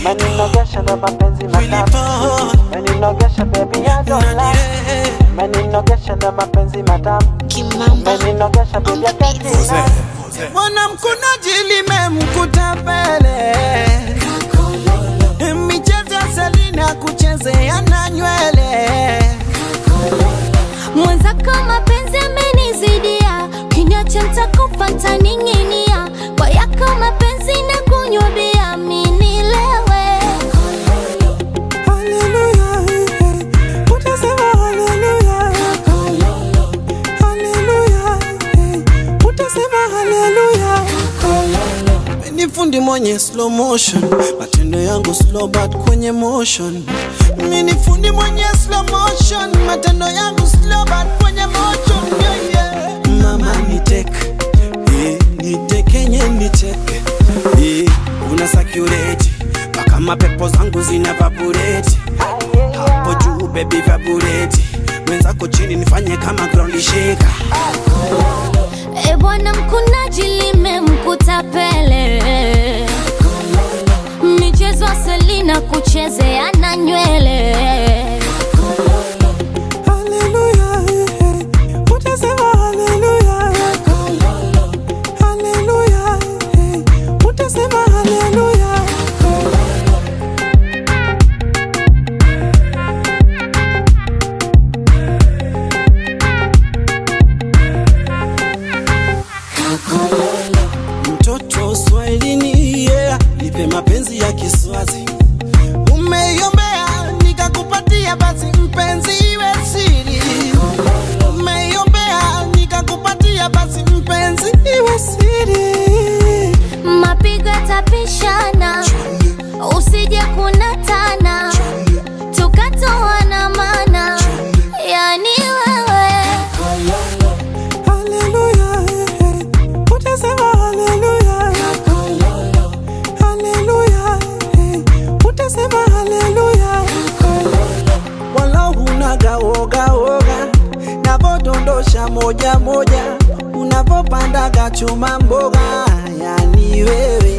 Meninogesha na mapenzi matamu. Meninogesha baby I don't lie. Meninogesha na mapenzi matamu. Meninogesha baby I can't deny. Mwana mkunaji limemkuta pele. Michezo ya Selina kuchezea na nywele. Mwenzako mapenzi amenizidia, kiniacha nitakufa nitaninginia. Kwa yako mapenzi na kunywa bia mimi nilewe. Hallelujah, utasema hallelujah. Hallelujah, utasema hallelujah. Mimi fundi mwenye slow motion, matendo yangu slow but kwenye motion. Mimi fundi mwenye slow motion, matendo yangu slow but kwenye motion. Yeah, yeah. Mama niteke, nitekenye niteke. Una sakurate, mpaka mapepo zangu zina evaporate. Hapo juu baby evaporate, mwenzako chini nifanye kama ground shaker. Bwana mkunaji limemkuta pele. Michezo ya Selina kuchezea na nywele. Hallelujah, utasema hallelujah. Hallelujah, utasema hallelujah. Mtoto Swahilini, yeah, nipe mapenzi ya Kiswazi. Umeiombea nikakupatia, basi mpenzi iwe siri. Umeiombea nikakupatia, basi mpenzi iwe siri. Mapigo yatapishana, usije kunatana, tukatoana maana yani wewe. Hallelujah, utasema hallelujah. Hallelujah, utasema hallelujah. Wala hunaga woga woga, navodondosha moja moja, unavopandaga chuma mboga, yani wewe.